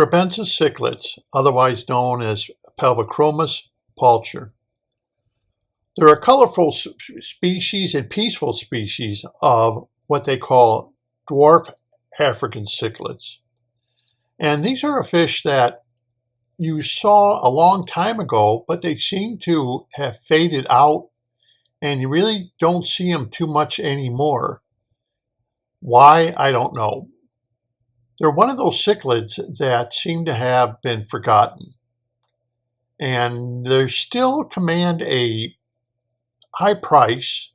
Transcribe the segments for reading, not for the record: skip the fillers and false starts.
Kribensis cichlids, otherwise known as Pelvicachromis pulcher. There are colorful species and peaceful species of what they call dwarf African cichlids. And these are a fish that you saw a long time ago, but they seem to have faded out and you really don't see them too much anymore. Why? I don't know. They're one of those cichlids that seem to have been forgotten. And they still command a high price,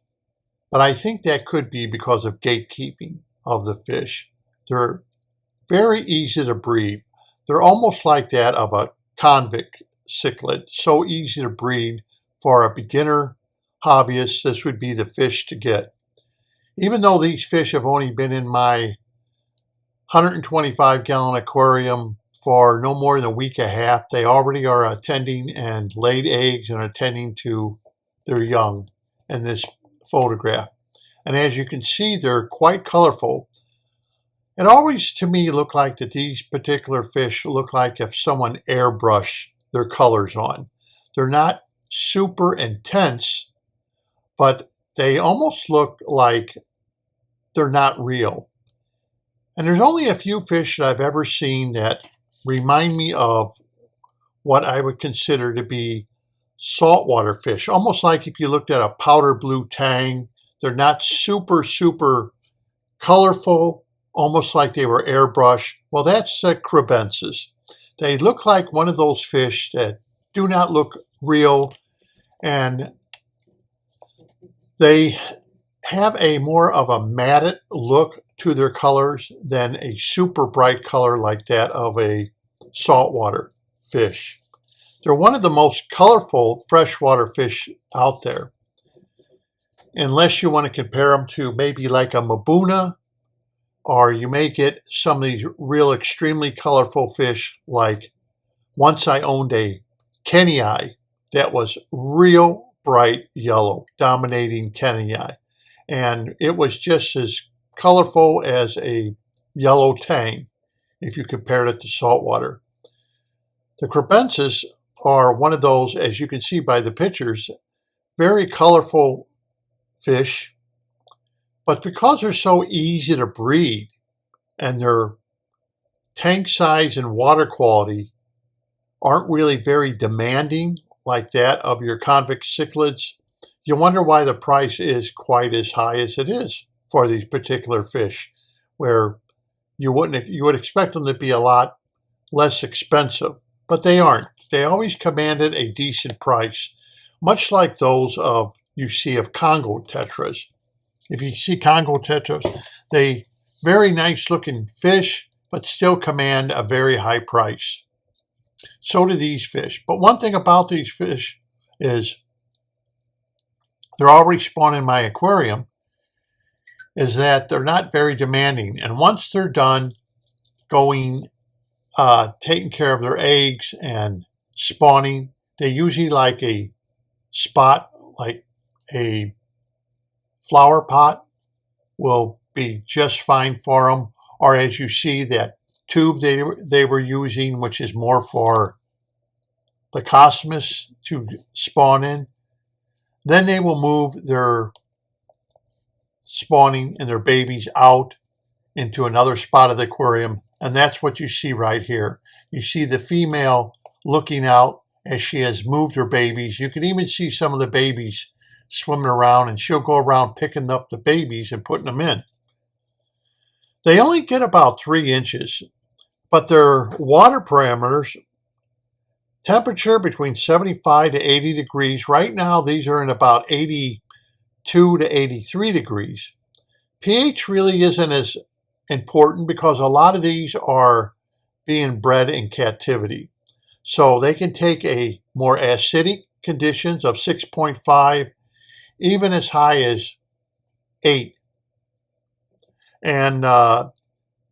but I think that could be because of gatekeeping of the fish. They're very easy to breed. They're almost like that of a convict cichlid, so easy to breed for a beginner hobbyist. This would be the fish to get. Even though these fish have only been in my 125-gallon aquarium for no more than a week and a half, they already are attending and laid eggs and attending to their young in this photograph. And as you can see, they're quite colorful. It always, to me, look like that these particular fish look like if someone airbrushed their colors on. They're not super intense, but they almost look like they're not real. And there's only a few fish that I've ever seen that remind me of what I would consider to be saltwater fish. Almost like if you looked at a powder blue tang. They're not super colorful, almost like they were airbrushed. Well, that's Kribensis. They look like one of those fish that do not look real, and they have a more of a matted look to their colors than a super bright color like that of a saltwater fish. They're one of the most colorful freshwater fish out there. Unless you want to compare them to maybe like a Mabuna, or you may get some of these real extremely colorful fish like once I owned a Kenii that was real bright yellow, dominating Kenii. And it was just as colorful as a yellow tang if you compared it to saltwater. The Kribensis are one of those, as you can see by the pictures, very colorful fish, but because they're so easy to breed and their tank size and water quality aren't really very demanding like that of your convict cichlids, you wonder why the price is quite as high as it is for these particular fish, where you would expect them to be a lot less expensive, but they aren't. They always commanded a decent price, much like those of you see of Congo tetras. If you see Congo tetras, they very nice looking fish, but still command a very high price. So do these fish. But one thing about these fish is they're already spawned in my aquarium, is that they're not very demanding. And once they're done taking care of their eggs and spawning, they usually like a spot, like a flower pot will be just fine for them. Or as you see that tube they were using, which is more for the cosmos to spawn in, then they will move their spawning and their babies out into another spot of the aquarium. And that's what you see right here. You see the female looking out as she has moved her babies. You can even see some of the babies swimming around, and she'll go around picking up the babies and putting them in. They only get about 3 inches, but their water parameters, temperature between 75 to 80 degrees. Right now, these are in about 82 to 83 degrees. pH really isn't as important because a lot of these are being bred in captivity. So they can take a more acidic conditions of 6.5, even as high as 8. And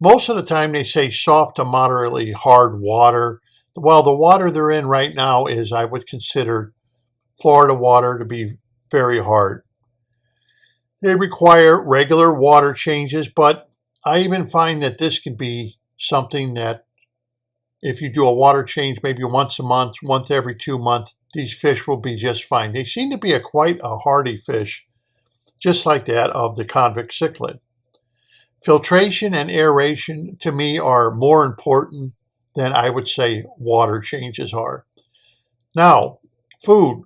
most of the time they say soft to moderately hard water. Well, the water they're in right now is, I would consider Florida water to be very hard. They require regular water changes, but I even find that this can be something that if you do a water change maybe once a month, once every 2 months, these fish will be just fine. They seem to be quite a hardy fish, just like that of the convict cichlid. Filtration and aeration to me are more important than I would say water changes are. Now, food.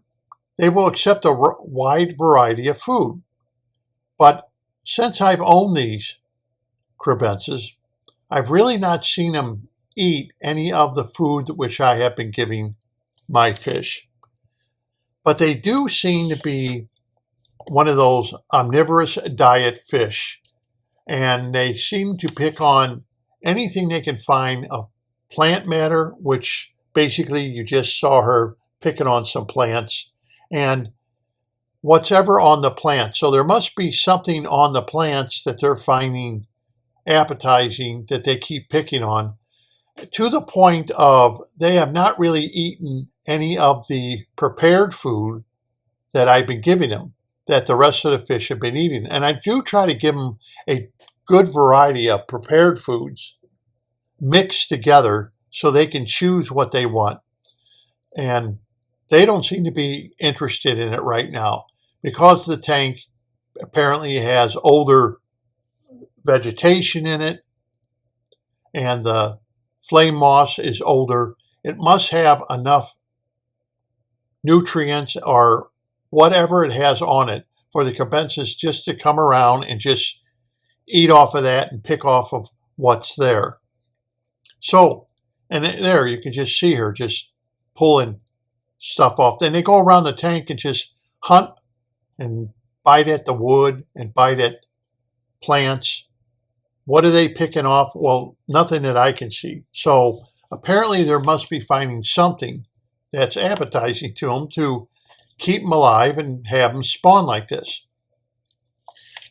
They will accept a wide variety of food. But since I've owned these Kribensis, I've really not seen them eat any of the food which I have been giving my fish. But they do seem to be one of those omnivorous diet fish, and they seem to pick on anything they can find of plant matter, which basically you just saw her picking on some plants, and whatever on the plant. So there must be something on the plants that they're finding appetizing that they keep picking on, to the point of they have not really eaten any of the prepared food that I've been giving them, that the rest of the fish have been eating. And I do try to give them a good variety of prepared foods mixed together so they can choose what they want. And they don't seem to be interested in it right now because the tank apparently has older vegetation in it and the flame moss is older. It must have enough nutrients or whatever it has on it for the Kribensis just to come around and just eat off of that and pick off of what's there. So, and there you can just see her just pulling stuff off. Then they go around the tank and just hunt and bite at the wood and bite at plants. What are they picking off? Well, nothing that I can see. So apparently there must be finding something that's appetizing to them to keep them alive and have them spawn like this.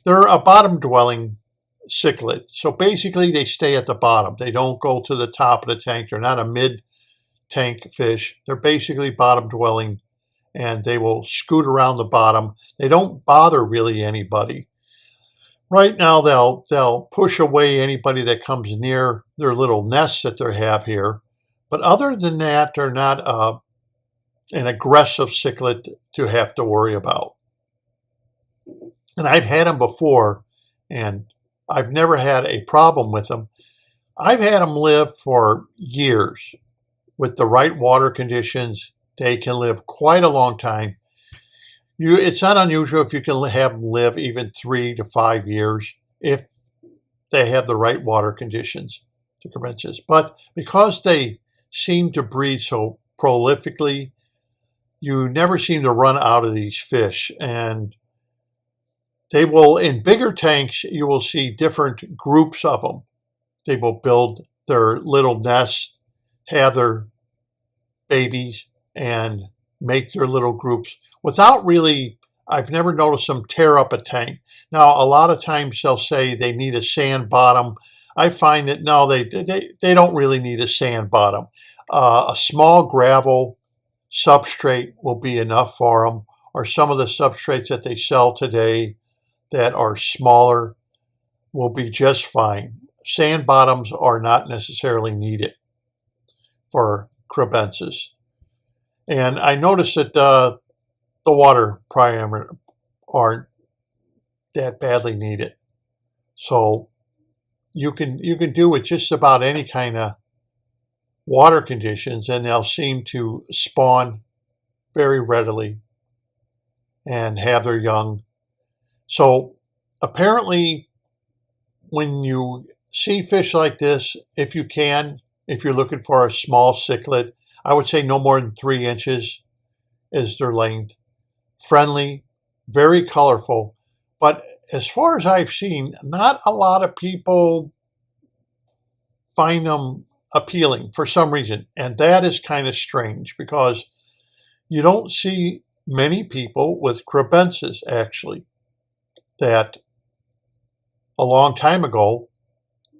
They're a bottom-dwelling cichlid. So basically they stay at the bottom. They don't go to the top of the tank. They're not a mid-tank fish. They're basically bottom-dwelling, and they will scoot around the bottom. They don't bother really anybody. Right now they'll push away anybody that comes near their little nests that they have here. But other than that, they're not an aggressive cichlid to have to worry about. And I've had them before, and I've never had a problem with them. I've had them live for years. With the right water conditions, they can live quite a long time. It's not unusual if you can have them live even 3 to 5 years if they have the right water conditions, the Kribensis. But because they seem to breed so prolifically, you never seem to run out of these fish. And they will, in bigger tanks, you will see different groups of them. They will build their little nests, have their babies, and make their little groups without really, I've never noticed them tear up a tank. Now, a lot of times they'll say they need a sand bottom. I find that no, they don't really need a sand bottom. A small gravel substrate will be enough for them, or some of the substrates that they sell today that are smaller will be just fine. Sand bottoms are not necessarily needed for Kribensis. And I noticed that the water parameters aren't that badly needed. So you can do with just about any kind of water conditions, and they'll seem to spawn very readily and have their young. So apparently when you see fish like this, if you're looking for a small cichlid, I would say no more than 3 inches is their length. Friendly, very colorful. But as far as I've seen, not a lot of people find them appealing for some reason. And that is kind of strange because you don't see many people with Kribensis actually. That a long time ago,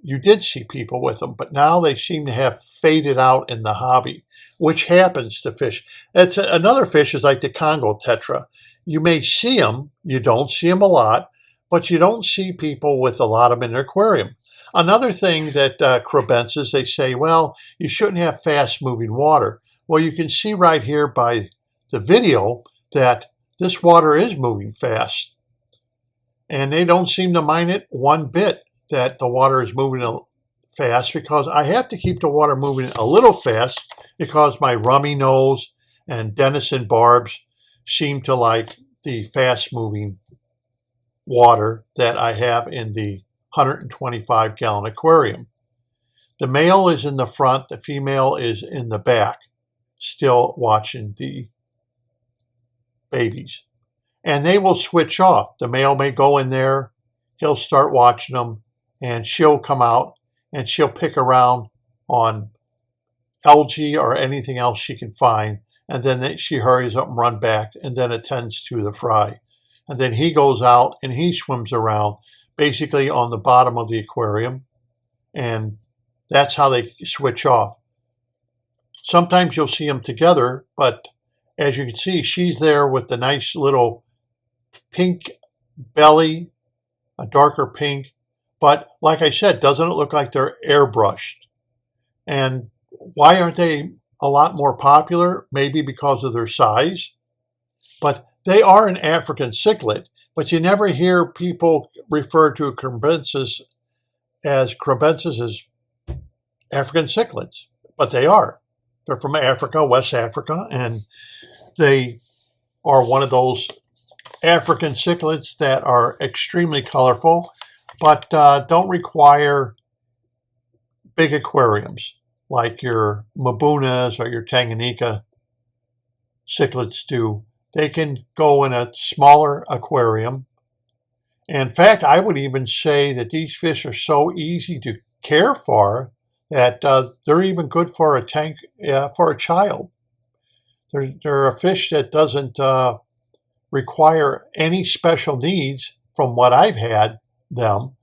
you did see people with them, but now they seem to have faded out in the hobby, which happens to fish. Another fish is like the Congo tetra. You may see them, you don't see them a lot, but you don't see people with a lot of them in their aquarium. Another thing that Kribensis, they say, well, you shouldn't have fast-moving water. Well, you can see right here by the video that this water is moving fast. And they don't seem to mind it one bit that the water is moving fast, because I have to keep the water moving a little fast because my rummy nose and Denison barbs seem to like the fast-moving water that I have in the 125-gallon aquarium. The male is in the front, the female is in the back, still watching the babies. And they will switch off. The male may go in there, he'll start watching them, and she'll come out and she'll pick around on algae or anything else she can find, and then she hurries up and runs back and then attends to the fry. And then he goes out and he swims around basically on the bottom of the aquarium, and that's how they switch off. Sometimes you'll see them together, but as you can see, she's there with the nice little pink belly, a darker pink, but like I said, doesn't it look like they're airbrushed? And why aren't they a lot more popular? Maybe because of their size, but they are an African cichlid. But you never hear people refer to Kribensis as African cichlids, but they are. They're from Africa, West Africa, and they are one of those African cichlids that are extremely colorful, but don't require big aquariums like your Mabunas or your Tanganyika cichlids do. They can go in a smaller aquarium. In fact, I would even say that these fish are so easy to care for that they're even good for a tank, for a child. They're a fish that doesn't require any special needs from what I've had them.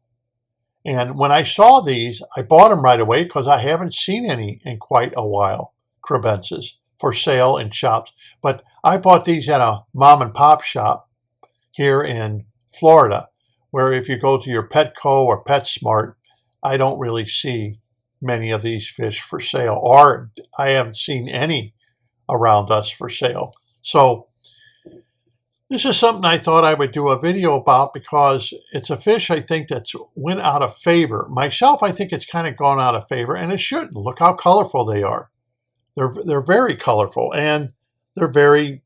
And when I saw these, I bought them right away because I haven't seen any in quite a while, Kribensis, for sale in shops. But I bought these at a mom and pop shop here in Florida, where if you go to your Petco or PetSmart, I don't really see many of these fish for sale, or I haven't seen any around us for sale. So this is something I thought I would do a video about because it's a fish I think that's went out of favor. Myself, I think it's kind of gone out of favor, and it shouldn't. Look how colorful they are. They're very colorful, and they're very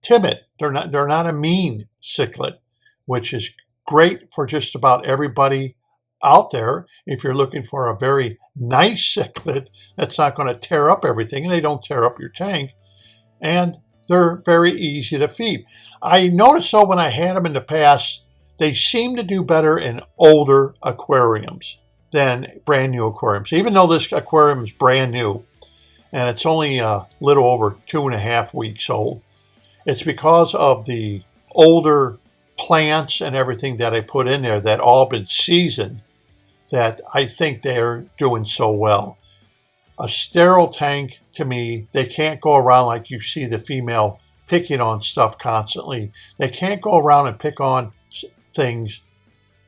timid. They're not a mean cichlid, which is great for just about everybody out there. If you're looking for a very nice cichlid that's not going to tear up everything, and they don't tear up your tank, and they're very easy to feed. I noticed though when I had them in the past, they seem to do better in older aquariums than brand new aquariums. Even though this aquarium is brand new and it's only a little over 2.5 weeks old, it's because of the older plants and everything that I put in there that all been seasoned that I think they're doing so well. A sterile tank, to me, they can't go around like you see the female picking on stuff constantly. They can't go around and pick on things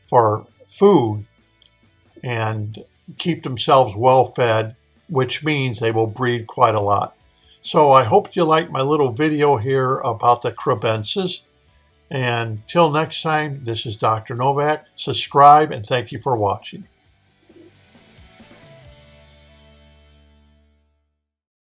for food and keep themselves well fed, which means they will breed quite a lot. So I hope you like my little video here about the Kribensis. And till next time, this is Dr. Novak. Subscribe, and thank you for watching.